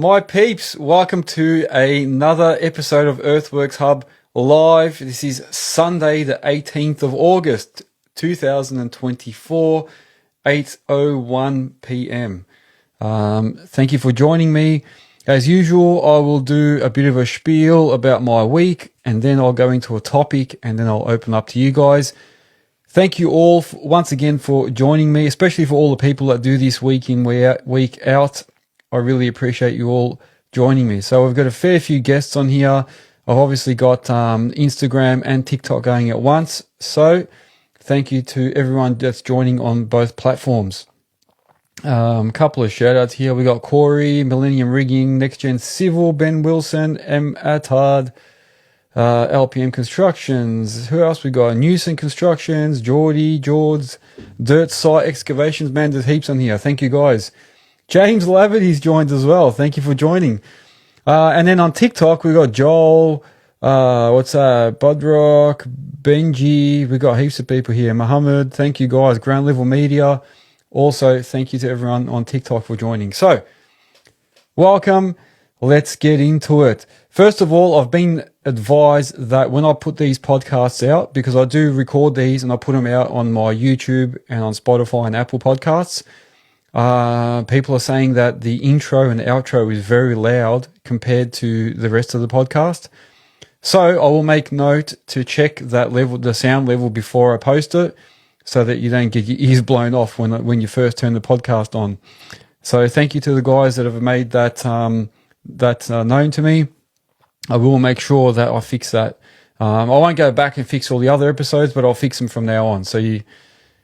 My peeps, welcome to another episode of Earthworks Hub Live. This is Sunday the 18th of August 2024, 8:01 p.m. Thank you for joining me. As usual, I will do a bit of a spiel about my week and then I'll go into a topic and then I'll open up to you guys. Thank you all once again for joining me, especially for all the people that do this week in, week out. I really appreciate you all joining me. So we've got a fair few guests on here. I've obviously got Instagram and TikTok going at once. So thank you to everyone that's joining on both platforms. Couple of shout outs here. We got Corey, Millennium Rigging, Nexgen Civil, Ben Wilson, M. Attard, LPM Constructions. Who else we got? Newson Constructions, Geordie, George, Dirt Site Excavations. Man, there's heaps on here. Thank you guys. James Lavitt, he's joined as well. Thank you for joining. And then on TikTok, we got Joel, Budrock, Benji. We got heaps of people here. Mohammed, thank you guys. Ground Level Media. Also, thank you to everyone on TikTok for joining. So, welcome. Let's get into it. First of all, I've been advised that when I put these podcasts out, because I do record these and I put them out on my YouTube and on Spotify and Apple Podcasts, people are saying that the intro and outro is very loud compared to the rest of the podcast. So I will make note to check that level, the sound level, before I post it, so that you don't get your ears blown off when you first turn the podcast on. So thank you to the guys that have made that known to me. I will make sure that I fix that. I won't go back and fix all the other episodes, but I'll fix them from now on. So you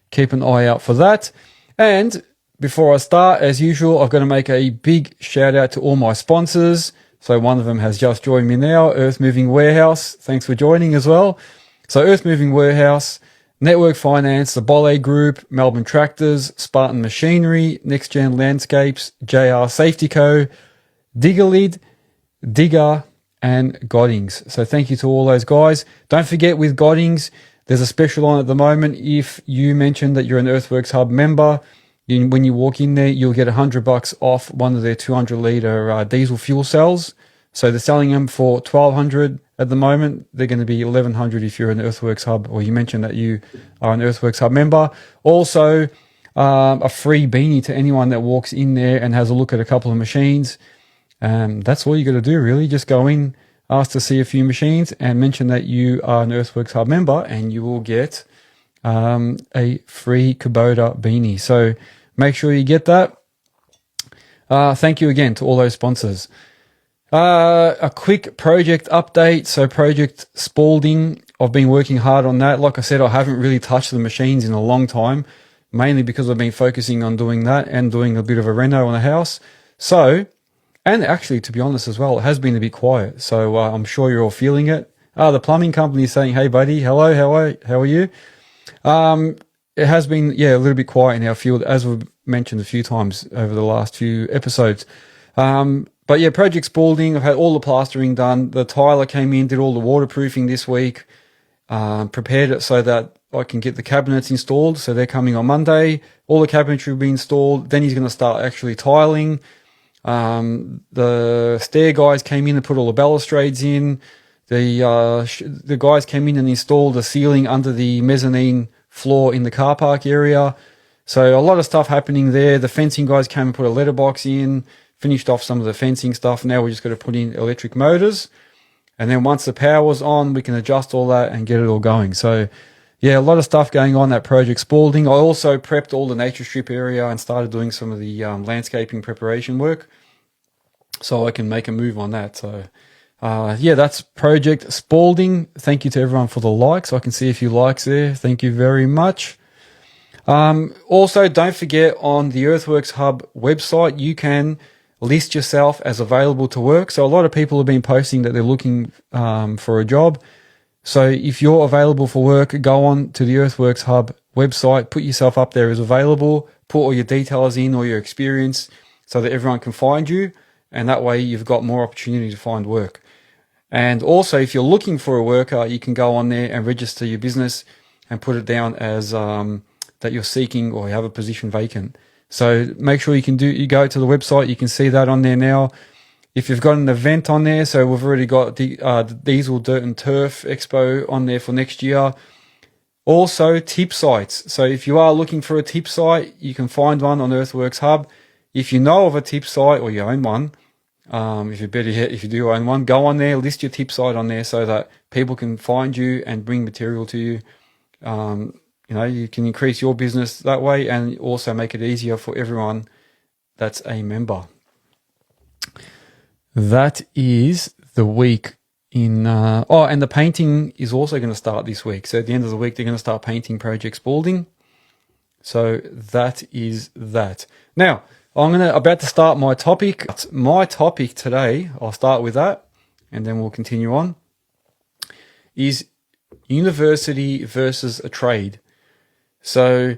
keep an eye out for that. And before I start, as usual, I've got to make a big shout out to all my sponsors. So one of them has just joined me now, Earthmoving Warehouse. Thanks for joining as well. So Earthmoving Warehouse, Network Finance, the Bole Group, Melbourne Tractors, Spartan Machinery, Nexgen Landscapes, JR Safety Co, Diggerlid, Digga, and Godings. So thank you to all those guys. Don't forget, with Godings, there's a special on at the moment. If you mention that you're an Earthworks Hub member, when you walk in there, you'll get $100 off one of their 200-litre diesel fuel cells. So they're selling them for $1,200 at the moment. They're going to be $1,100 if you're an Earthworks Hub, or you mention that you are an Earthworks Hub member. Also, a free beanie to anyone that walks in there and has a look at a couple of machines. That's all you got to do, really. Just go in, ask to see a few machines, and mention that you are an Earthworks Hub member, and you will get a free Kubota beanie. So make sure you get that. Thank you again to all those sponsors. A quick project update. So Project Spalding, I've been working hard on that. Like I said, I haven't really touched the machines in a long time, mainly because I've been focusing on doing that and doing a bit of a reno on the house. So, and actually, to be honest as well, it has been a bit quiet. So I'm sure you're all feeling it. The plumbing company is saying, hey buddy, hello, how are you? It has been, a little bit quiet in our field, as we've mentioned a few times over the last few episodes. But yeah, Project Spalding, I've had all the plastering done. The tiler came in, did all the waterproofing this week, prepared it so that I can get the cabinets installed. So they're coming on Monday. All the cabinetry will be installed. Then he's going to start actually tiling. The stair guys came in and put all the balustrades in. The guys came in and installed the ceiling under the mezzanine floor in the car park area. So a lot of stuff happening there. The fencing guys came and put a letterbox in, finished off some of the fencing stuff. Now we just got to put in electric motors. And then once the power's on, we can adjust all that and get it all going. So yeah, a lot of stuff going on at Project Spalding. I also prepped all the nature strip area and started doing some of the landscaping preparation work, so I can make a move on that. So that's Project Spalding. Thank you to everyone for the likes. I can see a few likes there. Thank you very much. Also, don't forget, on the Earthworks Hub website, you can list yourself as available to work. So a lot of people have been posting that they're looking for a job. So if you're available for work, go on to the Earthworks Hub website, put yourself up there as available, put all your details in, or your experience, so that everyone can find you. And that way you've got more opportunity to find work. And also, if you're looking for a worker, you can go on there and register your business and put it down as that you're seeking or you have a position vacant. So make sure you go to the website. You can see that on there now. if you've got an event on there, so we've already got the Diesel Dirt and Turf Expo on there for next year. Also, tip sites. So if you are looking for a tip site, you can find one on Earthworks Hub. If you know of a tip site or you own one, if you do own one, go on there, list your tip site on there so that people can find you and bring material to you. You can increase your business that way and also make it easier for everyone that's a member. That is the week in... and the painting is also going to start this week. So at the end of the week, they're going to start painting Project Spalding. So that is that. Now, I'm about to start my topic. My topic today, I'll start with that, and then we'll continue on, is university versus a trade. So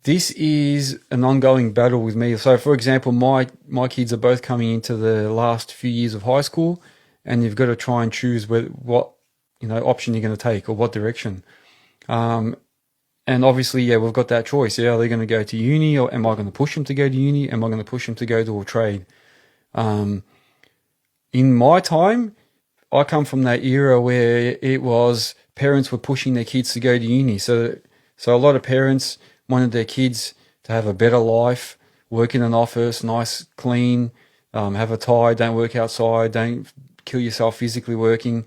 this is an ongoing battle with me. So, for example, my kids are both coming into the last few years of high school, and you've got to try and choose what option you're going to take or what direction. And obviously, we've got that choice. Are they going to go to uni, or am I going to push them to go to uni? Am I going to push them to go to a trade? In my time, I come from that era where it was parents were pushing their kids to go to uni. So a lot of parents wanted their kids to have a better life, work in an office, nice, clean, have a tie, don't work outside, don't kill yourself physically working.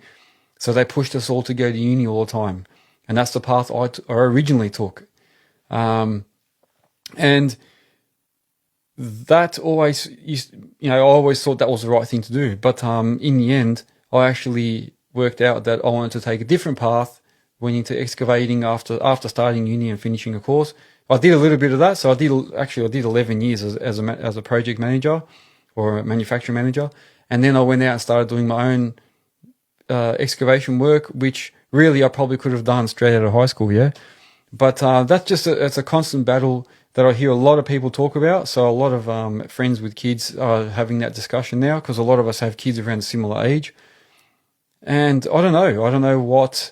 So they pushed us all to go to uni all the time. And that's the path I originally took. And that always I always thought that was the right thing to do. But in the end, I actually worked out that I wanted to take a different path, went into excavating after starting uni and finishing a course. I did a little bit of that. So I did 11 years as a project manager or a manufacturing manager. And then I went out and started doing my own excavation work, which really I probably could have done straight out of high school, yeah. But that's just it's a constant battle that I hear a lot of people talk about. So a lot of friends with kids are having that discussion now, because a lot of us have kids around a similar age. And I don't know what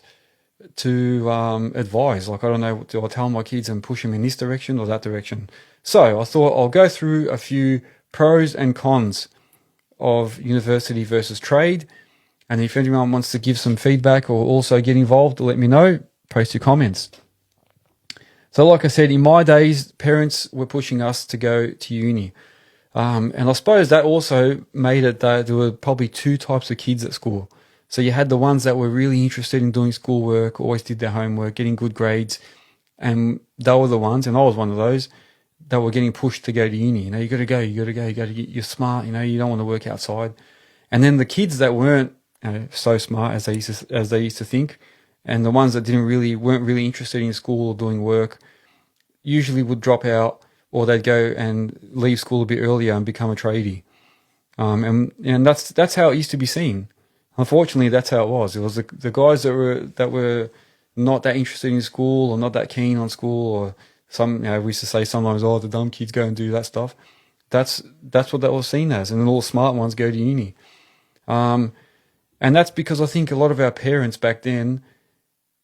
to advise. Like, I don't know, do I tell my kids and push them in this direction or that direction? So I thought I'll go through a few pros and cons of university versus trade. And if anyone wants to give some feedback or also get involved, let me know. Post your comments. So like I said, in my days, parents were pushing us to go to uni. And I suppose that also made it that there were probably two types of kids at school. So you had the ones that were really interested in doing schoolwork, always did their homework, getting good grades. And they were the ones, and I was one of those, that were getting pushed to go to uni. You got to go, you're smart, you don't want to work outside. And then the kids that weren't so smart as they used to think, and the ones that weren't really interested in school or doing work, usually would drop out, or they'd go and leave school a bit earlier and become a tradie. And that's how it used to be seen. Unfortunately, that's how it was. It was the guys that were not that interested in school or not that keen on school, or we used to say sometimes, the dumb kids go and do that stuff. That's what that was seen as, and then all the smart ones go to uni. And that's because I think a lot of our parents back then,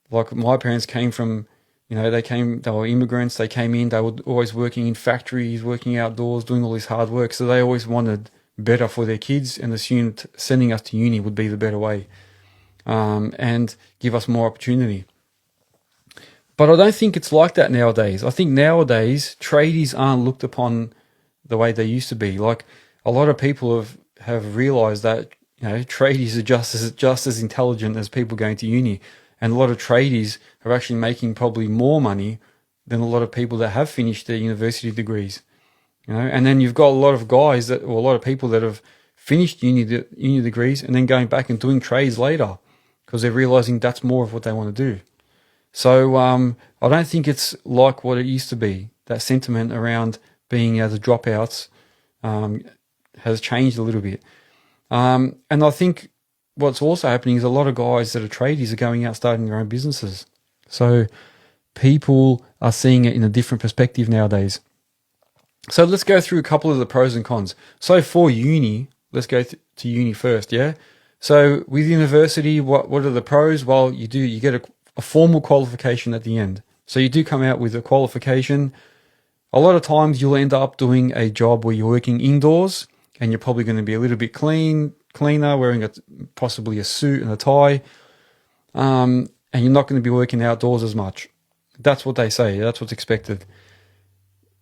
like my parents came from, they were immigrants, they came in, they were always working in factories, working outdoors, doing all this hard work. So they always wanted better for their kids and assumed sending us to uni would be the better way, and give us more opportunity. But I don't think it's like that nowadays. I think nowadays tradies aren't looked upon the way they used to be. Like, a lot of people have realized that tradies are just as intelligent as people going to uni, and a lot of tradies are actually making probably more money than a lot of people that have finished their university degrees. And then you've got a lot of guys a lot of people that have finished uni degrees and then going back and doing trades later, because they're realizing that's more of what they want to do. So I don't think it's like what it used to be. That sentiment around being the dropouts has changed a little bit. And I think what's also happening is a lot of guys that are tradies are going out starting their own businesses. So people are seeing it in a different perspective nowadays. So let's go through a couple of the pros and cons. So for uni, let's go to uni first, yeah? So with university, what are the pros? Well, you get a formal qualification at the end. So you do come out with a qualification. A lot of times you'll end up doing a job where you're working indoors, and you're probably going to be a little bit clean, cleaner, wearing possibly a suit and a tie, and you're not going to be working outdoors as much. That's what they say. That's what's expected.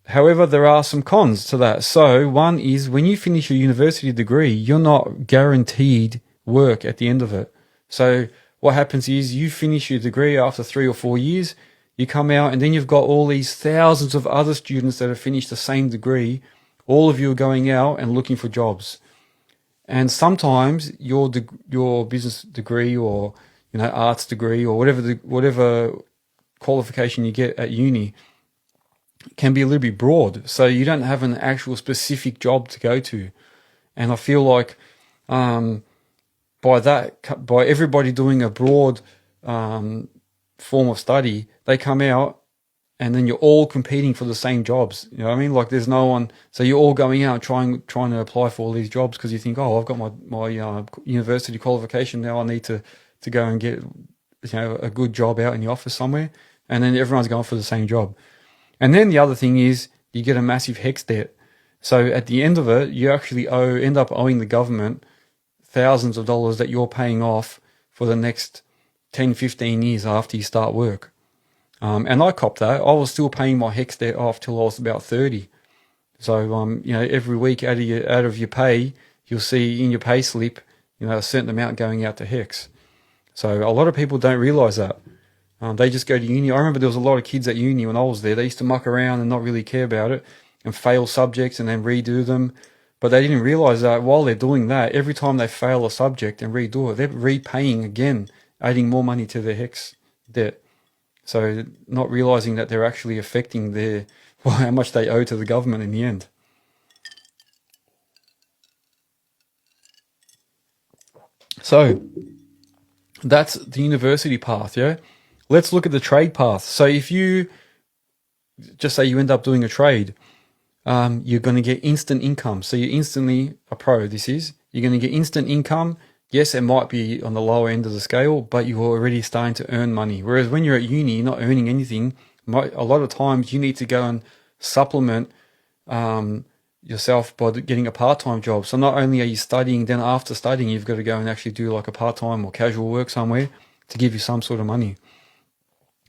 However, there are some cons to that. So one is when you finish your university degree, you're not guaranteed work at the end of it. So what happens is you finish your degree after 3 or 4 years, you come out, and then you've got all these thousands of other students that have finished the same degree. All of you are going out and looking for jobs. And sometimes your business degree or arts degree or whatever qualification you get at uni can be a little bit broad, so you don't have an actual specific job to go to. And I feel like by everybody doing a broad form of study, they come out and then you're all competing for the same jobs. You know what I mean? Like there's no one, so you're all going out trying to apply for all these jobs because you think, oh, I've got my university qualification now. I need to go and get a good job out in the office somewhere, and then everyone's going for the same job. And then the other thing is you get a massive HECS debt. So at the end of it, you actually end up owing the government thousands of dollars that you're paying off for the next 10, 15 years after you start work. And I copped that. I was still paying my HECS debt off till I was about 30. So, every week out of your pay, you'll see in your pay slip, a certain amount going out to HECS. So a lot of people don't realize that. They just go to uni. I remember there was a lot of kids at uni when I was there. They used to muck around and not really care about it and fail subjects and then redo them. But they didn't realize that while they're doing that, every time they fail a subject and redo it, they're repaying again, adding more money to their HECS debt. So not realizing that they're actually affecting how much they owe to the government in the end. So that's the university path, yeah? Let's look at the trade path. So if you just say you end up doing a trade, you're going to get instant income. So you're instantly a pro, You're going to get instant income. Yes, it might be on the lower end of the scale, but you're already starting to earn money. Whereas when you're at uni, you're not earning anything. A lot of times you need to go and supplement yourself by getting a part-time job. So not only are you studying, then after studying, you've got to go and actually do like a part-time or casual work somewhere to give you some sort of money.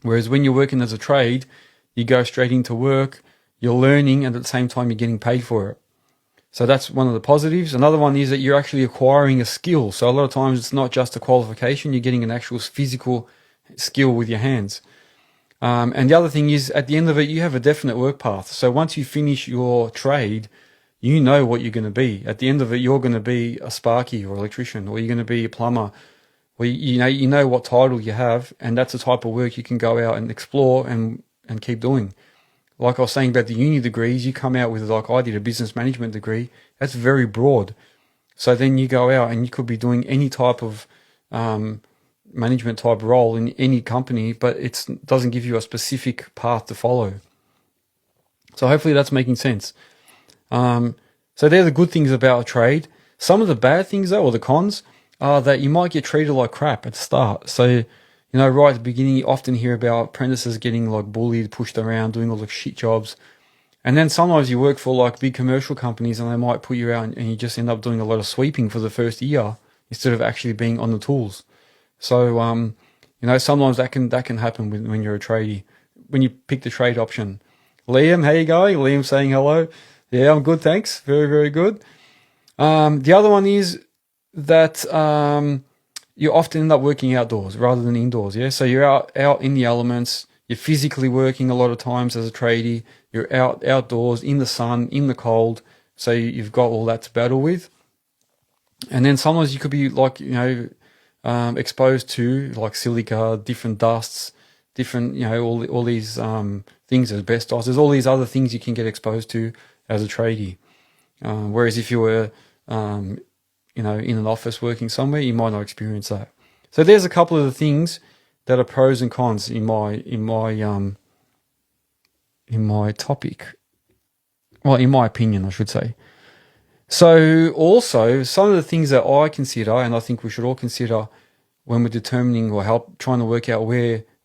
Whereas when you're working as a trade, you go straight into work, you're learning, and at the same time, you're getting paid for it. So that's one of the positives. Another one is that you're actually acquiring a skill. So a lot of times it's not just a qualification, you're getting an actual physical skill with your hands. And the other thing is, at the end of it, you have a definite work path. So once you finish your trade, you know what you're going to be. At the end of it, you're going to be a sparky or electrician, or you're going to be a plumber. Well, you know what title you have, and that's the type of work you can go out and explore and keep doing. Like I was saying about the uni degrees, you come out with, like I did, a business management degree. That's very broad. So then you go out and you could be doing any type of management type role in any company, but it doesn't give you a specific path to follow. So hopefully that's making sense. So they're the good things about a trade. Some of the bad things though, or the cons, are that you might get treated like crap at the start. So, right at the beginning, you often hear about apprentices getting like bullied, pushed around, doing all the shit jobs. And then sometimes you work for like big commercial companies and they might put you out and you just end up doing a lot of sweeping for the first year instead of actually being on the tools. So, sometimes that can happen when you're a tradie, when you pick the trade option. Liam, how you going? Liam saying hello. Yeah, I'm good, thanks. Very, very good. The other one is that you often end up working outdoors rather than indoors, yeah? So you're out in the elements, you're physically working a lot of times as a tradie, you're outdoors, in the sun, in the cold, so you've got all that to battle with. And then sometimes you could be like, exposed to like silica, different dusts, different, all these things, asbestos. There's all these other things you can get exposed to as a tradie. Whereas if you were, in an office working somewhere, you might not experience that. So there's a couple of the things that are pros and cons in my topic. Well, in my opinion, I should say. So also some of the things that I consider, and I think we should all consider when we're determining or trying to work out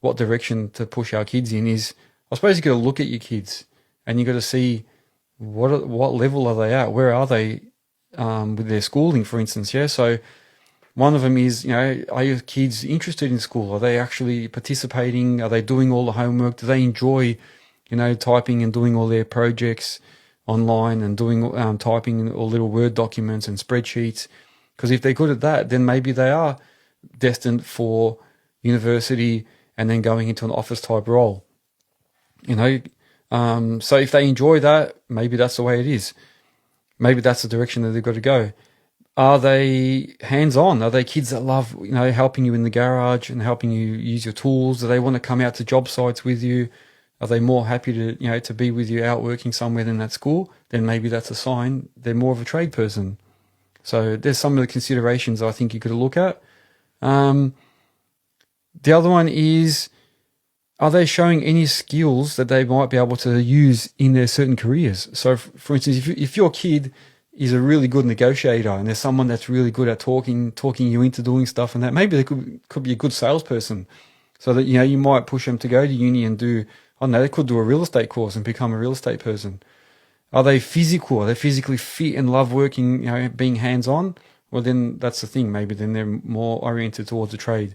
what direction to push our kids in is, I suppose you got to look at your kids and you got to see what level are they at? Where are they with their schooling, for instance. Yeah, so one of them is, are your kids interested in school? Are they actually participating? Are they doing all the homework? Do they enjoy, typing and doing all their projects online and doing typing all little Word documents and spreadsheets? Because if they're good at that, then maybe they are destined for university and then going into an office type role. So if they enjoy that, maybe that's the way it is. Maybe that's the direction that they've got to go. Are they hands-on? Are they kids that love, helping you in the garage and helping you use your tools? Do they want to come out to job sites with you? Are they more happy to, to be with you out working somewhere than at school? Then maybe that's a sign they're more of a trade person. So there's some of the considerations I think you could look at. The other one is, are they showing any skills that they might be able to use in their certain careers? So, for instance, if your kid is a really good negotiator and there's someone that's really good at talking you into doing stuff and that, maybe they could be a good salesperson. So that, you might push them to go to uni and do, I don't know, they could do a real estate course and become a real estate person. Are they physical? Are they physically fit and love working, being hands-on? Well, then that's the thing. Maybe then they're more oriented towards a trade.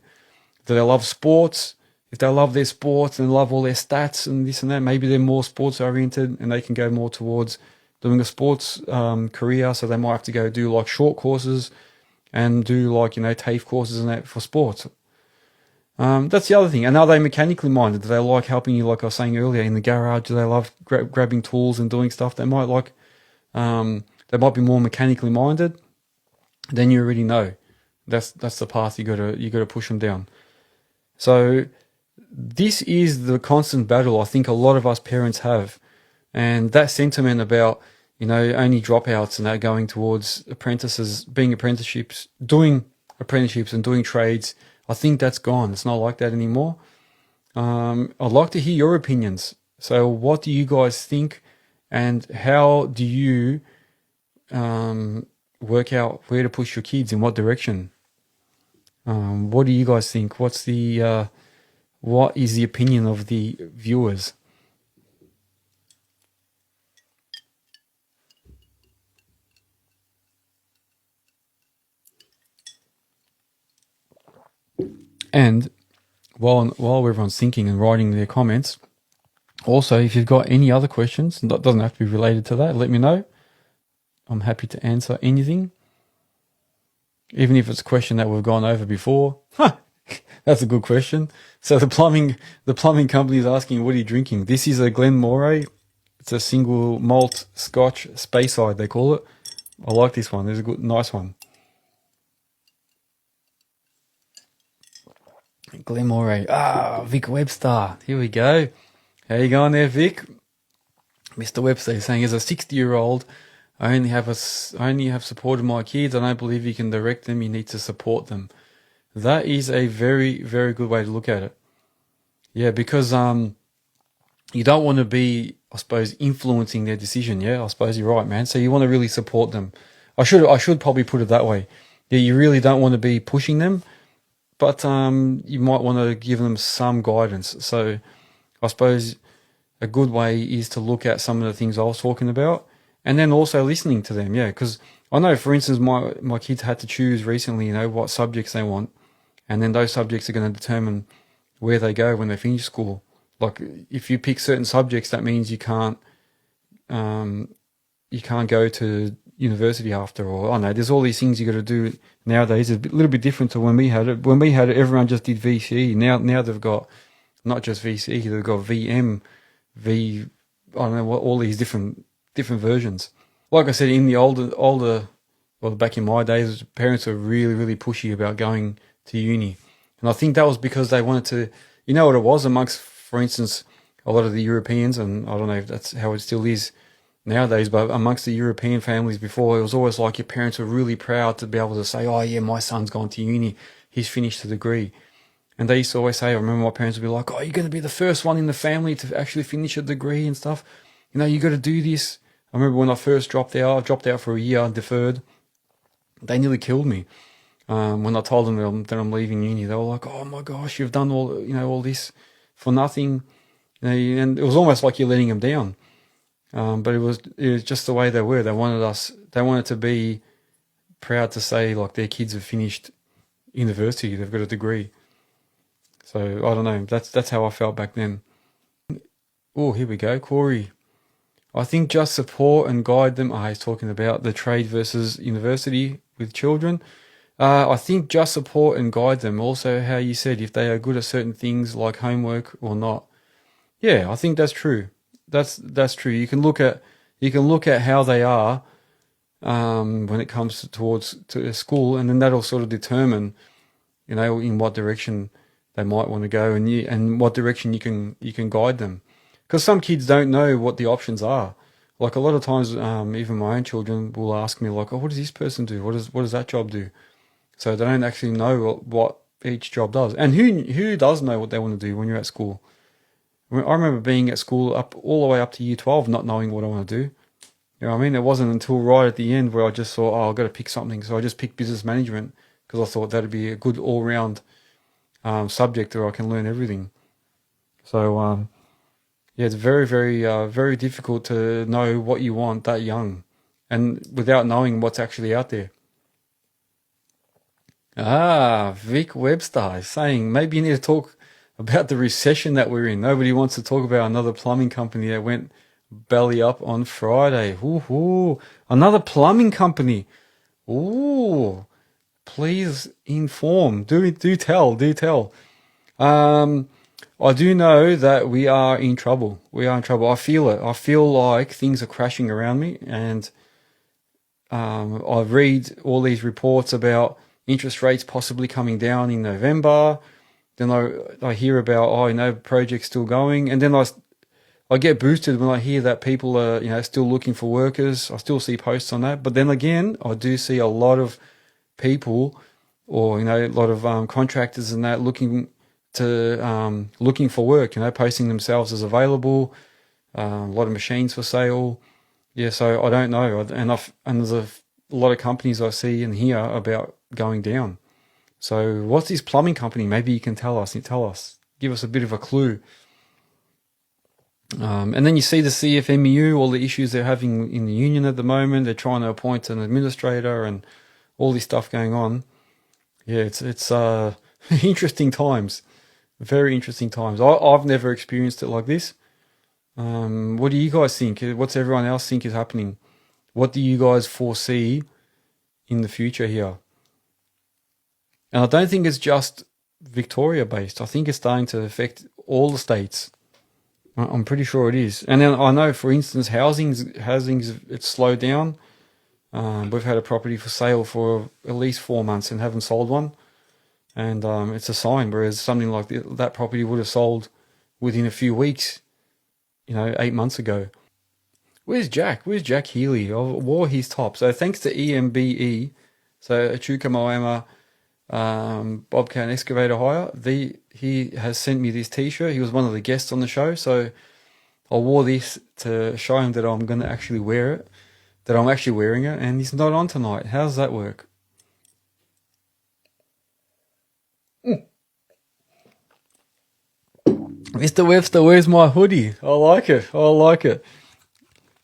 Do they love sports? If they love their sports and love all their stats and this and that, maybe they're more sports oriented and they can go more towards doing a sports career. So they might have to go do like short courses and do like, TAFE courses and that for sports. That's the other thing. And are they mechanically minded? Do they like helping you, like I was saying earlier, in the garage? Do they love grabbing tools and doing stuff? They might like, they might be more mechanically minded. Then you already know that's the path you gotta push them down. So this is the constant battle I think a lot of us parents have, and that sentiment about only dropouts and that going towards apprentices, being apprenticeships, doing apprenticeships and doing trades. I think that's gone. It's not like that anymore. I'd like to hear your opinions. So what do you guys think, and how do you work out where to push your kids in what direction? What do you guys think? What is the opinion of the viewers? And while everyone's thinking and writing their comments, also, if you've got any other questions, that doesn't have to be related to that, let me know. I'm happy to answer anything, even if it's a question that we've gone over before. That's a good question. So the plumbing company is asking, what are you drinking? This is a Glen Moray. It's a single malt Scotch Speyside, they call it. I like this one. There's a nice one. Glen Moray. Vic Webster. Here we go. How you going there, Vic? Mr. Webster is saying, as a 60-year-old, I only have supported my kids. I don't believe you can direct them. You need to support them. That is a very, very good way to look at it. Yeah, because you don't want to be, I suppose, influencing their decision. Yeah, I suppose you're right, man. So you want to really support them. I should probably put it that way. Yeah, you really don't want to be pushing them, but you might want to give them some guidance. So I suppose a good way is to look at some of the things I was talking about, and then also listening to them. Yeah, because I know, for instance, my kids had to choose recently, what subjects they want, and then those subjects are going to determine where they go when they finish school. Like if you pick certain subjects, that means you can't go to university after, or I don't know, there's all these things you got to do nowadays. It's a little bit different to when we had it. When we had it, everyone just did VCE. Now they've got not just VCE, they've got VM, I don't know what, all these different versions. Like I said, in the older, well, back in my days, parents were really, really pushy about going to uni. And I think that was because they wanted to, what it was amongst, for instance, a lot of the Europeans, and I don't know if that's how it still is nowadays, but amongst the European families before, it was always like your parents were really proud to be able to say, oh yeah, my son's gone to uni, he's finished a degree. And they used to always say, I remember my parents would be like, oh, you're going to be the first one in the family to actually finish a degree and stuff. You got to do this. I remember when I first dropped out, I dropped out for a year, deferred. They nearly killed me. When I told them that I'm leaving uni, they were like, oh my gosh, you've done all this for nothing. And it was almost like you're letting them down. But it was just the way they were. They wanted to be proud to say like their kids have finished university, they've got a degree. So I don't know, that's how I felt back then. Oh, here we go, Corey. I think just support and guide them. He's talking about the trade versus university with children. I think just support and guide them. Also, how you said if they are good at certain things like homework or not. Yeah, I think that's true. That's true. You can look at how they are when it comes towards to school, and then that'll sort of determine, in what direction they might want to go, and what direction you can guide them. Because some kids don't know what the options are. Like a lot of times, even my own children will ask me like, "Oh, what does this person do? What does that job do?" So they don't actually know what each job does. And who does know what they want to do when you're at school? I remember being at school all the way up to year 12, not knowing what I want to do. You know what I mean? It wasn't until right at the end where I just thought, I've got to pick something. So I just picked business management because I thought that'd be a good all-round subject where I can learn everything. So yeah, it's very, very, very difficult to know what you want that young, and without knowing what's actually out there. Vic Webster is saying maybe you need to talk about the recession that we're in. Nobody wants to talk about another plumbing company that went belly up on Friday. Ooh, another plumbing company. Ooh, please inform. Do tell. I do know that we are in trouble. I feel it. I feel like things are crashing around me, and I read all these reports about interest rates possibly coming down in November. Then I hear about, projects still going. And then I get boosted when I hear that people are, still looking for workers. I still see posts on that. But then again, I do see a lot of people or, a lot of contractors and that looking for work, posting themselves as available, a lot of machines for sale. Yeah, so I don't know. And there's a lot of companies I see and hear about going down. So what's this plumbing company? Maybe you can tell us. Give us a bit of a clue. And then you see the CFMEU, all the issues they're having in the union at the moment. They're trying to appoint an administrator and all this stuff going on. Yeah, it's interesting times. Very interesting times. I've never experienced it like this. What do you guys think? What's everyone else think is happening? What do you guys foresee in the future here? And I don't think it's just Victoria based. I think it's starting to affect all the states. I'm pretty sure it is. And then I know, for instance, housing's it's slowed down. We've had a property for sale for at least 4 months and haven't sold one. And it's a sign, whereas something like that property would have sold within a few weeks, 8 months ago. Where's Jack? Where's Jack Healy? I wore his top. So thanks to EMBE, so Echuca Moama, Bobcat and Excavator Hire, he has sent me this t-shirt. He was one of the guests on the show, so I wore this to show him that I'm going to actually wear it, that I'm actually wearing it, and he's not on tonight. How does that work? Mr. Webster, where's my hoodie? I like it.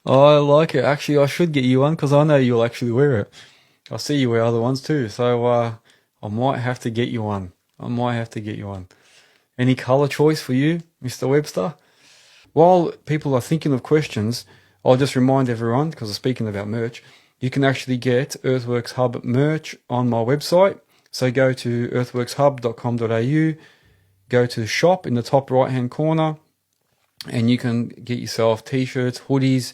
Actually, I should get you one because I know you'll actually wear it. I see you wear other ones too, so I might have to get you one. Any color choice for you, Mr. Webster? While people are thinking of questions, I'll just remind everyone, because I'm speaking about merch, you can actually get Earthworks Hub merch on my website. So go to earthworkshub.com.au, go to shop in the top right hand corner, and you can get yourself t-shirts, hoodies.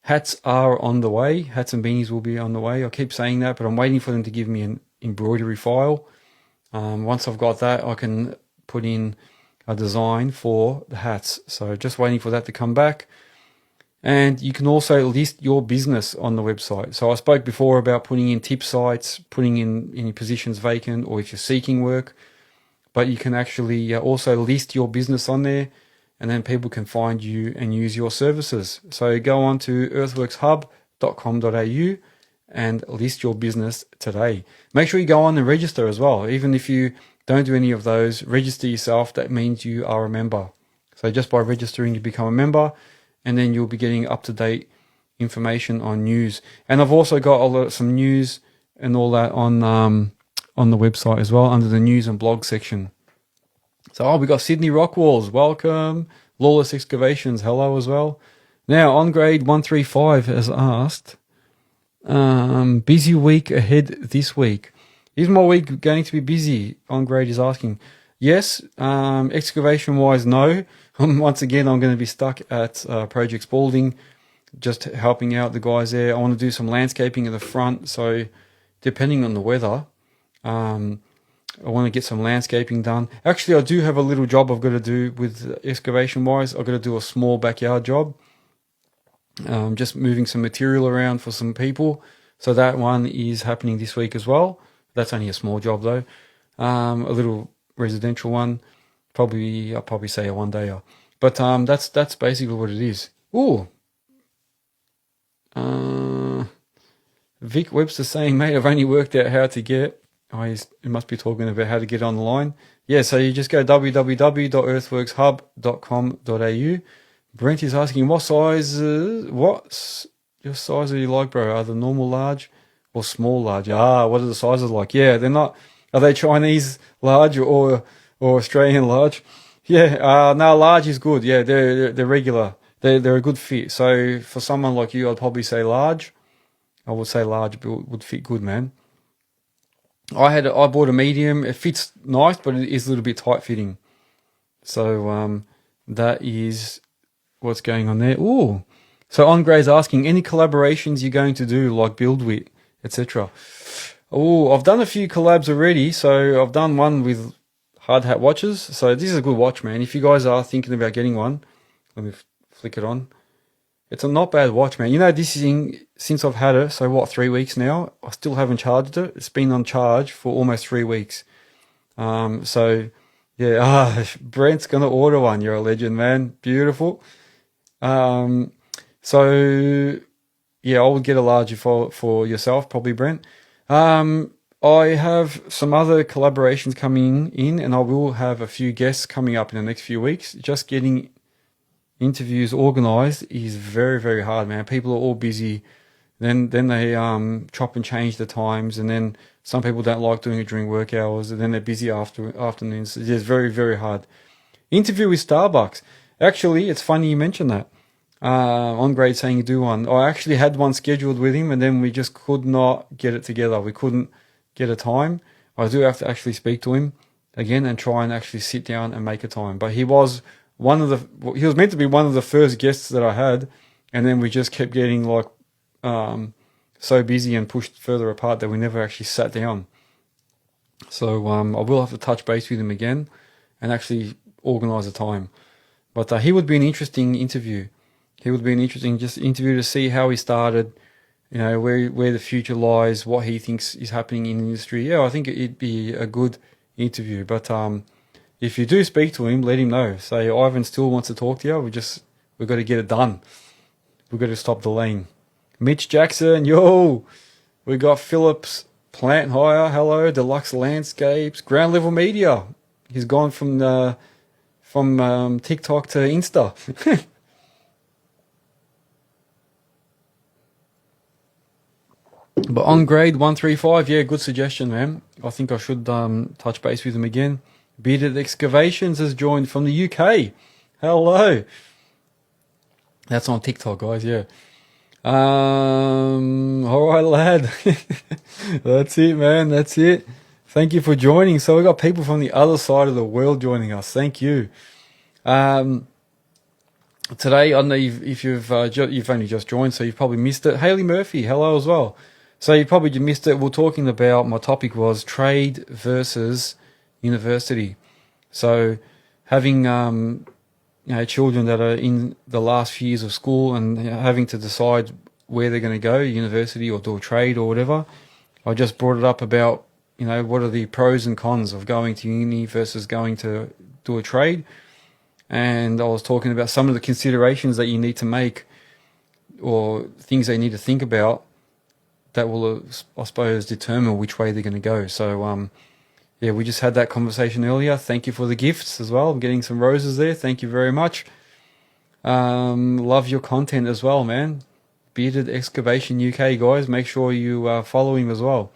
Hats are on the way. Hats and beanies will be on the way. I keep saying that, but I'm waiting for them to give me an embroidery file. Once I've got that, I can put in a design for the hats. So just waiting for that to come back. And you can also list your business on the website. So I spoke before about putting in tip sites, putting in any positions vacant, or if you're seeking work. But you can actually also list your business on there, and then people can find you and use your services. So go on to earthworkshub.com.au and list your business today. Make sure you go on and register as well. Even if you don't do any of those, register yourself. That means you are a member. So just by registering, you become a member, and then you'll be getting up-to-date information on news. And I've also got some news and all that on the website as well under the news and blog section. So we got Sydney Rockwalls, welcome. Lawless Excavations, hello as well. Now on grade 135 has asked, busy week ahead this week. Is my week going to be busy? On grade is asking. Yes, excavation wise, no. Once again, I'm going to be stuck at Project Spalding, just helping out the guys there. I want to do some landscaping at the front, so depending on the weather, I want to get some landscaping done. Actually, I do have a little job I've got to do with excavation wise. I've got to do a small backyard job. Just moving some material around for some people. So that one is happening this week as well. That's only a small job though. A little residential one. I'll probably say a one-dayer. But that's basically what it is. Ooh. Vic Webster saying, mate, I've only worked out how to get. It must be talking about how to get on the line. Yeah, so you just go www.earthworkshub.com.au. Brent is asking, what's your size are you like, bro? Are they normal large or small large? What are the sizes like? Yeah, they're not. Are they Chinese large or Australian large? Yeah, no, large is good. Yeah, they're regular. They're a good fit. So for someone like you, I'd probably say large. I would say large would fit good, man. I bought a medium. It fits nice, but it is a little bit tight fitting. So that is what's going on there. Ooh. So Andre's asking, any collaborations you're going to do, like build with, etc. Oh, I've done a few collabs already. So I've done one with Hard Hat watches. So this is a good watch, man. If you guys are thinking about getting one, let me flick it on. It's a not bad watch, man. You know, this thing, since I've had it, so what, 3 weeks now, I still haven't charged it. It's been on charge for almost 3 weeks. So, yeah, Brent's going to order one. You're a legend, man. Beautiful. So, yeah, I would get a larger for yourself, probably, Brent. I have some other collaborations coming in, and I will have a few guests coming up in the next few weeks. Just getting interviews organized is very, very hard, man. People are all busy. Then they chop and change the times, and then some people don't like doing it during work hours, and then they're busy afternoons. It's just very, very hard. Interview with Starbucks. Actually, it's funny you mentioned that. On grade saying you do one. I actually had one scheduled with him, and then we just could not get it together. We couldn't get a time. I do have to actually speak to him again and try and actually sit down and make a time. But he was meant to be one of the first guests that I had, and then we just kept getting like so busy and pushed further apart that we never actually sat down. So I will have to touch base with him again and actually organise a time. But he would be an interesting interview. He would be an interesting interview to see how he started, you know, where the future lies, what he thinks is happening in the industry. Yeah, I think it'd be a good interview. But if you do speak to him, let him know. Say, Ivan still wants to talk to you. We've got to get it done. We've got to stop delaying. Mitch Jackson, yo. We got Phillips Plant Hire, hello. Deluxe Landscapes, Ground Level Media. He's gone from TikTok to Insta. But on grade 135, yeah, good suggestion, man. I think I should touch base with him again. Bearded Excavations has joined from the UK. Hello. That's on TikTok, guys, yeah. All right, lad. That's it, man. That's it. Thank you for joining. So we got people from the other side of the world joining us. Thank you. Today, I don't know if you've only just joined, so you've probably missed it. Haley Murphy, hello as well. So you probably missed it. We're talking about, my topic was trade versus university. So having children that are in the last few years of school and having to decide where they're going to go, university or do a trade or whatever, I just brought it up about, what are the pros and cons of going to uni versus going to do a trade. And I was talking about some of the considerations that you need to make or things they need to think about that will, I suppose, determine which way they're going to go. So, yeah, we just had that conversation earlier. Thank you for the gifts as well. I'm getting some roses there. Thank you very much. Love your content as well, man. Bearded Excavation UK, guys. Make sure you follow him as well.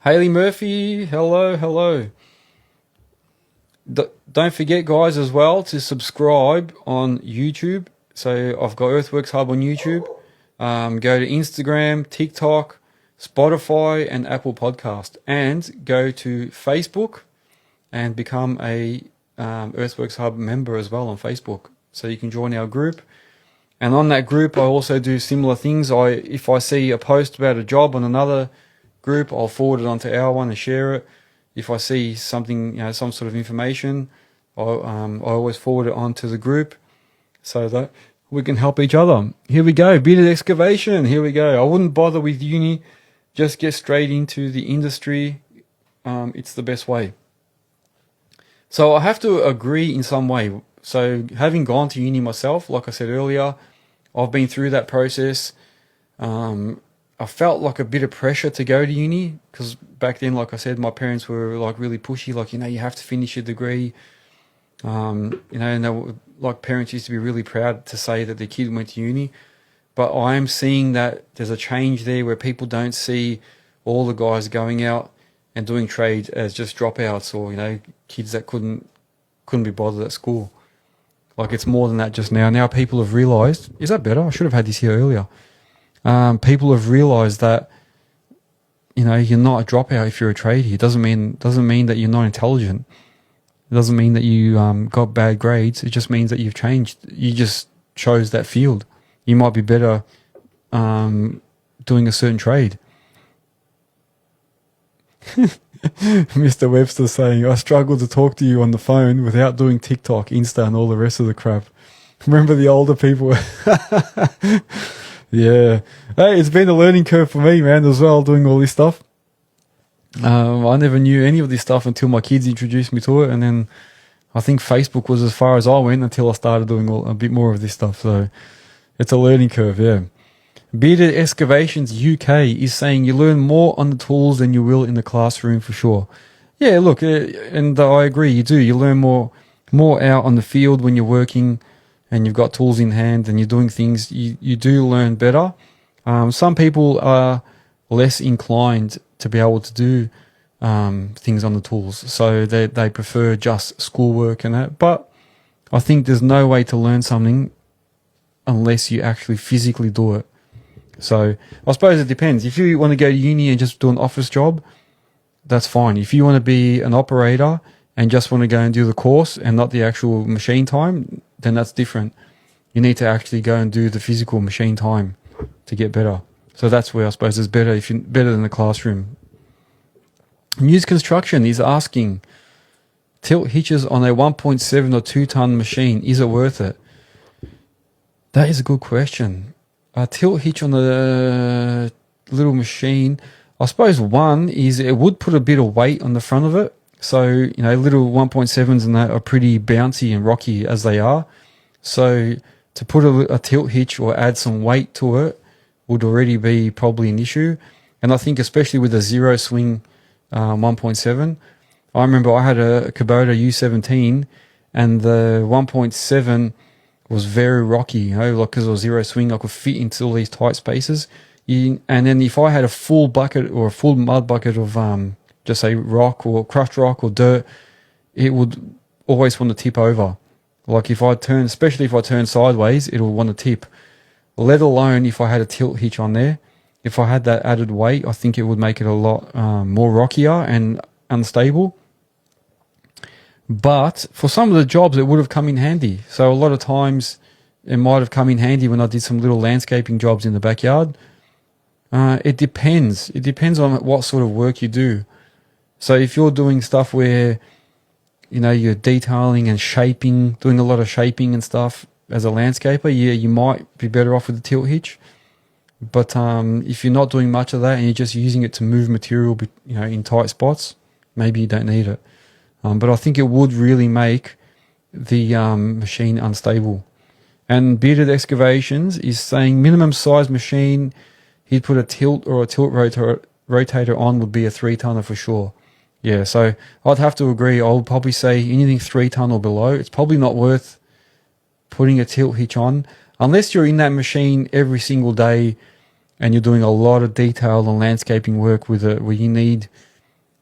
Haley Murphy, hello. Don't forget, guys, as well, to subscribe on YouTube. So I've got Earthworks Hub on YouTube. Go to Instagram, TikTok, Spotify, and Apple Podcast. And go to Facebook and become a Earthworks Hub member as well on Facebook. So you can join our group. And on that group, I also do similar things. If I see a post about a job on another group, I'll forward it onto our one and share it. If I see something, some sort of information, I always forward it onto the group so that we can help each other. Here we go, bearded excavation. Here we go. I wouldn't bother with uni. Just get straight into the industry. It's the best way. So I have to agree in some way. So having gone to uni myself, like I said earlier, I've been through that process. I felt like a bit of pressure to go to uni because back then, like I said, my parents were like really pushy, like, you have to finish your degree. And they were, like, parents used to be really proud to say that their kid went to uni. But I am seeing that there's a change there where people don't see all the guys going out and doing trade as just dropouts or, kids that couldn't be bothered at school. Like, it's more than that just now. Now people have realised, is that better? I should have had this here earlier. People have realised that, you're not a dropout if you're a tradie. It doesn't mean that you're not intelligent. It doesn't mean that you got bad grades. It just means that you've changed. You just chose that field. You might be better doing a certain trade. Mr. Webster saying, I struggle to talk to you on the phone without doing TikTok, Insta, and all the rest of the crap. Remember the older people? Yeah. Hey, it's been a learning curve for me, man, as well, doing all this stuff. I never knew any of this stuff until my kids introduced me to it, and then I think Facebook was as far as I went until I started doing a bit more of this stuff. So it's a learning curve, yeah. Bearded Excavations UK is saying you learn more on the tools than you will in the classroom for sure. Yeah, look, and I agree, you do. You learn more out on the field when you're working and you've got tools in hand and you're doing things. You do learn better. Some people are less inclined to be able to do things on the tools, so they prefer just schoolwork and that. But I think there's no way to learn something unless you actually physically do it. So I suppose it depends. If you want to go to uni and just do an office job, that's fine. If you want to be an operator and just want to go and do the course and not the actual machine time, then that's different. You need to actually go and do the physical machine time to get better. So that's where I suppose it's better better than the classroom. News Construction is asking, tilt hitches on a 1.7 or 2 ton machine, is it worth it? That is a good question. A tilt hitch on the little machine, I suppose one is it would put a bit of weight on the front of it. So, little 1.7s and that are pretty bouncy and rocky as they are. So to put a tilt hitch or add some weight to it would already be probably an issue. And I think especially with a zero swing 1.7, I remember I had a Kubota U17 and the 1.7 was very rocky, because it was zero swing. I could fit into all these tight spaces. And then if I had a full bucket or a full mud bucket of just say rock or crushed rock or dirt, it would always want to tip over. Like especially if I turn sideways, it'll want to tip. Let alone if I had a tilt hitch on there. If I had that added weight, I think it would make it a lot more rockier and unstable. But for some of the jobs, it would have come in handy. So a lot of times it might have come in handy when I did some little landscaping jobs in the backyard. It depends. It depends on what sort of work you do. So if you're doing stuff where, you're detailing and shaping, doing a lot of shaping and stuff as a landscaper, yeah, you might be better off with the tilt hitch. But if you're not doing much of that and you're just using it to move material, in tight spots, maybe you don't need it. But I think it would really make the machine unstable. And Bearded Excavations is saying minimum size machine, he'd put a tilt or a tilt rotator on would be a 3-tonner for sure. Yeah, so I'd have to agree. I would probably say anything 3 ton or below, it's probably not worth putting a tilt hitch on unless you're in that machine every single day and you're doing a lot of detail and landscaping work with it, where you need,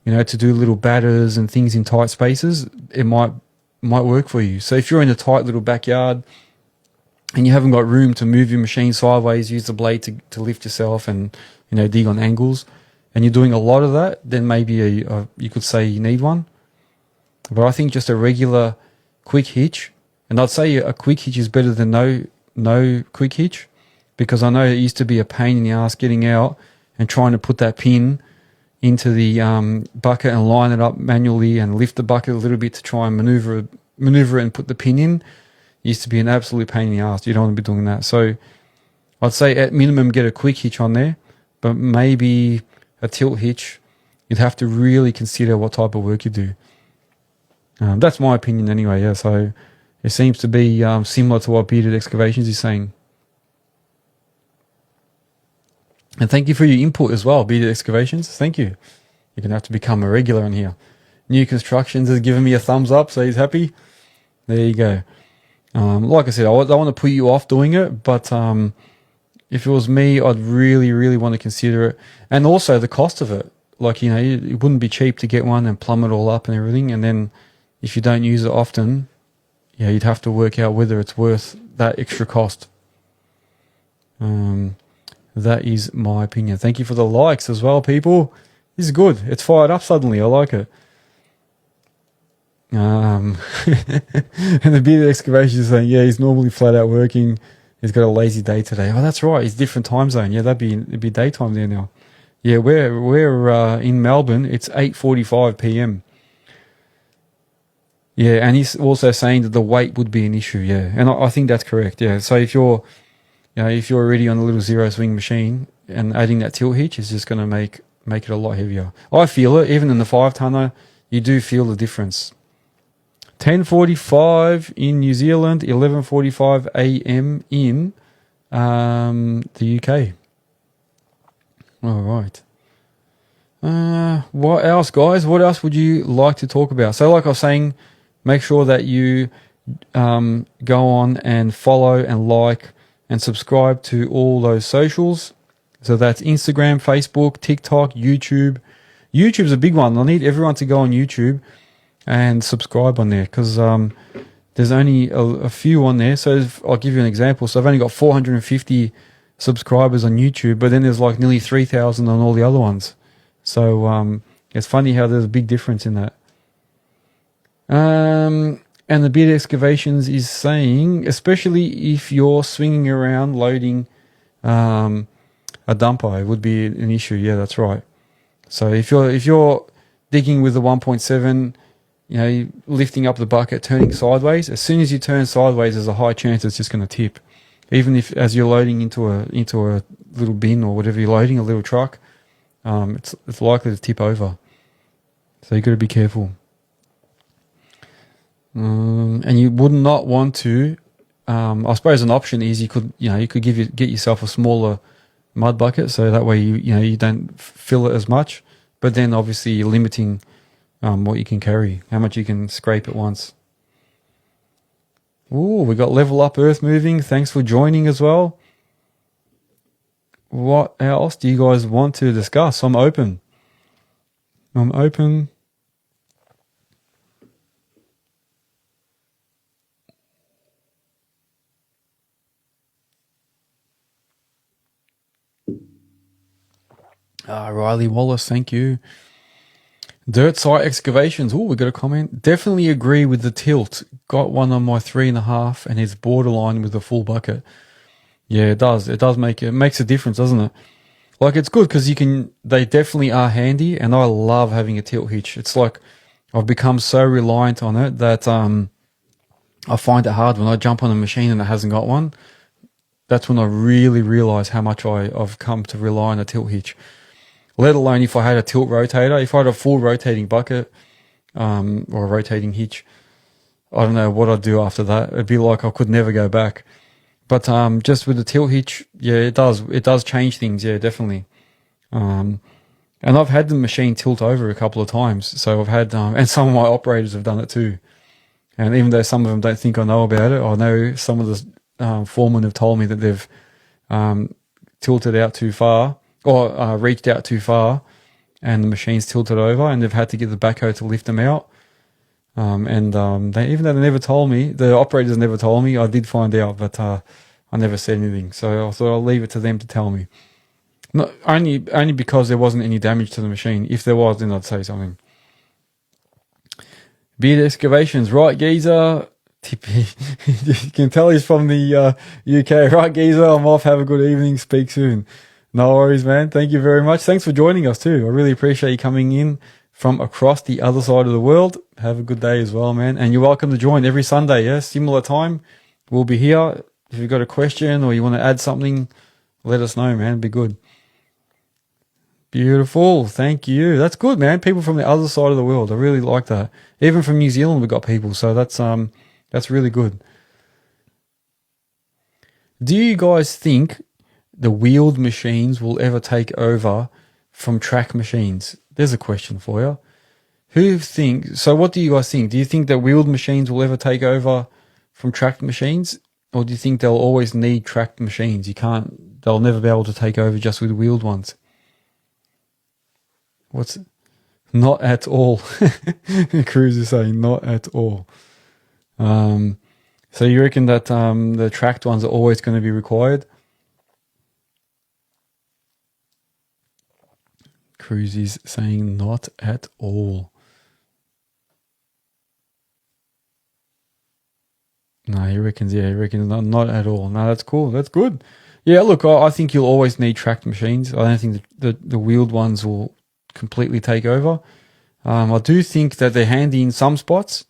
to do little batters and things in tight spaces, it might work for you. So if you're in a tight little backyard and you haven't got room to move your machine sideways, use the blade to lift yourself and, dig on angles, and you're doing a lot of that, then maybe you could say you need one. But I think just a regular quick hitch, and I'd say a quick hitch is better than no quick hitch, because I know it used to be a pain in the ass getting out and trying to put that pin into the bucket and line it up manually and lift the bucket a little bit to try and maneuver it and put the pin in. It used to be an absolute pain in the ass. You don't want to be doing that. So I'd say at minimum get a quick hitch on there, but maybe a tilt hitch. You'd have to really consider what type of work you do. That's my opinion anyway. Yeah. So it seems to be similar to what Bearded Excavations is saying. And thank you for your input as well, Bearded Excavations. Thank you. You're going to have to become a regular in here. New Constructions has given me a thumbs up, so he's happy. There you go. Like I said, I don't want to put you off doing it, but if it was me, I'd really, really want to consider it. And also the cost of it. Like, it wouldn't be cheap to get one and plumb it all up and everything. And then if you don't use it often, you'd have to work out whether it's worth that extra cost. That is my opinion. Thank you for the likes as well, people. This is good. It's fired up suddenly. I like it. And the Bearded Excavation is saying, he's normally flat out working. He's got a lazy day today. Oh, that's right. It's different time zone. Yeah, it'd be daytime there now. Yeah, we're in Melbourne. It's 8:45 p.m. Yeah, and he's also saying that the weight would be an issue. Yeah, and I think that's correct. Yeah, so if you're already on a little zero swing machine, and adding that tilt hitch is just going to make it a lot heavier. I feel it. Even in the 5-tonner, you do feel the difference. 10:45 in New Zealand, 11:45 a.m. in the UK. All right. What else, guys? What else would you like to talk about? So like I was saying, make sure that you go on and follow and like and subscribe to all those socials. So that's Instagram, Facebook, TikTok, YouTube. YouTube's a big one. I need everyone to go on YouTube and subscribe on there, because there's only a few on there. So I'll give you an example. So I've only got 450 subscribers on YouTube, but then there's like nearly 3,000 on all the other ones. So it's funny how there's a big difference in that. And the Bearded Excavations is saying, especially if you're swinging around loading a dumper, it would be an issue. Yeah, that's right. So if you're digging with the 1.7, lifting up the bucket, turning sideways, as soon as you turn sideways, there's a high chance it's just going to tip. Even if as you're loading into a little bin or whatever you're loading, a little truck, it's likely to tip over. So you've got to be careful. And you would not want to. I suppose an option is you could get yourself a smaller mud bucket, so that way you don't fill it as much. But then obviously you're limiting what you can carry, how much you can scrape at once. Ooh, we got Level Up Earthmoving. Thanks for joining as well. What else do you guys want to discuss? I'm open. Riley Wallace, thank you. Dirt site excavations. Oh, we got a comment. Definitely agree with the tilt. Got one on my 3.5 and it's borderline with the full bucket. Yeah, it does. It makes a difference, doesn't it? Like, it's good because they definitely are handy, and I love having a tilt hitch. It's like I've become so reliant on it that I find it hard when I jump on a machine and it hasn't got one. That's when I really realize how much I've come to rely on a tilt hitch. Let alone if I had a tilt rotator. If I had a full rotating bucket or a rotating hitch, I don't know what I'd do after that. It'd be like I could never go back. But just with the tilt hitch, yeah, it does change things, yeah, definitely. And I've had the machine tilt over a couple of times. So I've had, and some of my operators have done it too. And even though some of them don't think I know about it, I know some of foremen have told me that they've tilted out too far or reached out too far, and the machine's tilted over, and they've had to get the backhoe to lift them out. Even though they never told me, the operators never told me, I did find out, but I never said anything. So I thought I'll leave it to them to tell me. Not only because there wasn't any damage to the machine. If there was, then I'd say something. Beard excavations, right, geezer? Tippy. You can tell he's from the UK. Right, geezer, I'm off. Have a good evening. Speak soon. No worries, man. Thank you very much. Thanks for joining us too. I really appreciate you coming in from across the other side of the world. Have a good day as well, man. And you're welcome to join every Sunday, yeah? Similar time. We'll be here. If you've got a question or you want to add something, let us know, man. Be good. Beautiful. Thank you. That's good, man. People from the other side of the world. I really like that. Even from New Zealand, we've got people. So that's really good. Do you guys think the wheeled machines will ever take over from track machines? There's a question for you. So what do you guys think? Do you think that wheeled machines will ever take over from tracked machines? Or do you think they'll always need tracked machines? They'll never be able to take over just with wheeled ones. Not at all. Cruz is saying not at all. So you reckon that the tracked ones are always going to be required? Cruz is saying not at all. No, he reckons not at all. No, that's cool. That's good. Yeah, look, I think you'll always need tracked machines. I don't think the wheeled ones will completely take over. I do think that they're handy in some spots,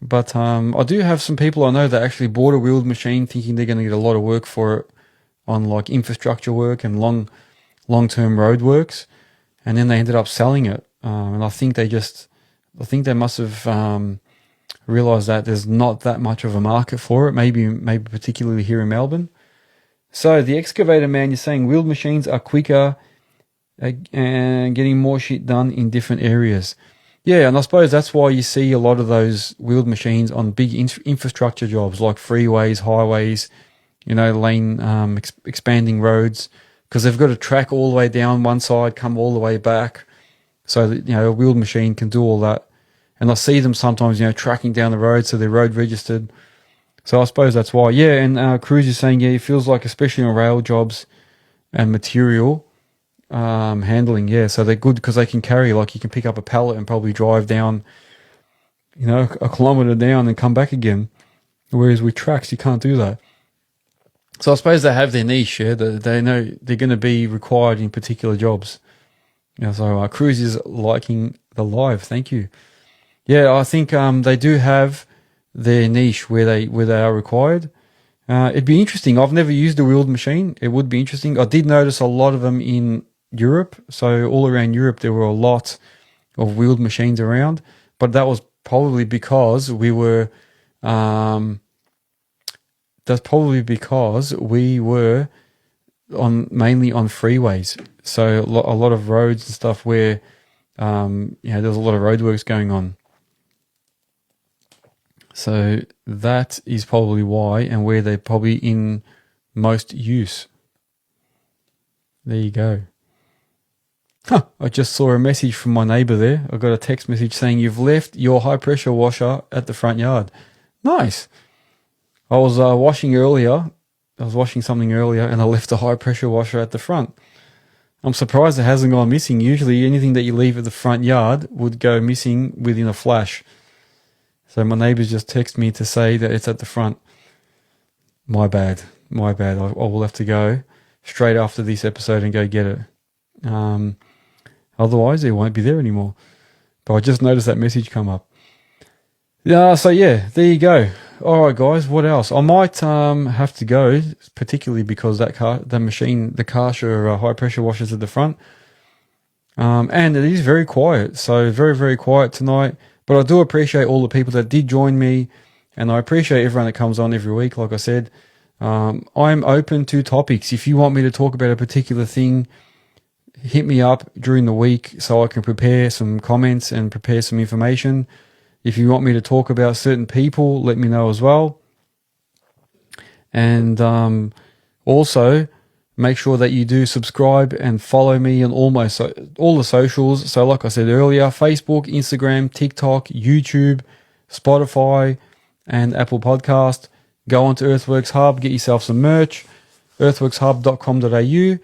but I do have some people I know that actually bought a wheeled machine thinking they're going to get a lot of work for it on like infrastructure work and long-term road works, and then they ended up selling it. And I think they must have realized that there's not that much of a market for it, maybe particularly here in Melbourne. So the excavator man, you're saying wheeled machines are quicker and getting more shit done in different areas. Yeah, and I suppose that's why you see a lot of those wheeled machines on big infrastructure jobs like freeways, highways, lane expanding roads, because they've got to track all the way down one side, come all the way back, so that a wheeled machine can do all that. And I see them sometimes, tracking down the road, so they're road registered. So I suppose that's why. Yeah, and Cruz is saying, it feels like especially on rail jobs and material handling, so they're good because they can carry, like you can pick up a pallet and probably drive down, a kilometre down and come back again. Whereas with tracks, you can't do that. So I suppose they have their niche, they know they're going to be required in particular jobs. So Cruz is liking the live. Thank you. Yeah, I think they do have their niche where they are required. It'd be interesting. I've never used a wheeled machine. It would be interesting. I did notice a lot of them in Europe. So all around Europe, there were a lot of wheeled machines around. But that was probably because we were mainly on freeways. So a lot of roads and stuff where there's a lot of roadworks going on. So that is probably why, and where they're probably in most use. There you go. I just saw a message from my neighbour there. I got a text message saying, "You've left your high pressure washer at the front yard." Nice. I was washing something earlier and I left the high pressure washer at the front. I'm surprised it hasn't gone missing. Usually anything that you leave at the front yard would go missing within a flash. So my neighbours just text me to say that it's at the front. My bad. I will have to go straight after this episode and go get it. Otherwise, it won't be there anymore. But I just noticed that message come up. So yeah, there you go. All right, guys. What else? I might have to go, particularly because the Karsha high pressure washers at the front, and it is very quiet. So very, very quiet tonight. But I do appreciate all the people that did join me, and I appreciate everyone that comes on every week. Like I said, I'm open to topics. If you want me to talk about a particular thing, hit me up during the week so I can prepare some comments and prepare some information. If you want me to talk about certain people, let me know as well. And also, make sure that you do subscribe and follow me on almost all the socials. So like I said earlier, Facebook, Instagram, TikTok, YouTube, Spotify, and Apple Podcast. Go onto Earthworks Hub, get yourself some merch, earthworkshub.com.au.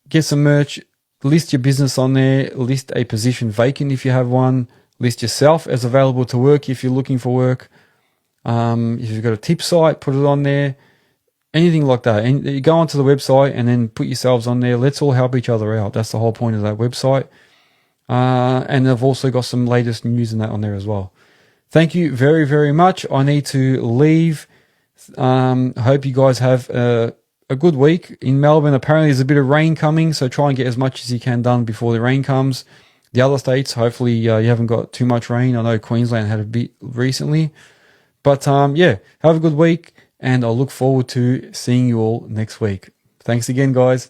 Get some merch, list your business on there, list a position vacant if you have one, list yourself as available to work if you're looking for work. If you've got a tip site, put it on there. Anything like that. And you go onto the website and then put yourselves on there. Let's all help each other out. That's the whole point of that website. And I've also got some latest news and that on there as well. Thank you very, very much. I need to leave. Hope you guys have a good week. In Melbourne, apparently there's a bit of rain coming, so try and get as much as you can done before the rain comes. The other states, hopefully you haven't got too much rain. I know Queensland had a bit recently. But yeah, have a good week, and I'll look forward to seeing you all next week. Thanks again, guys.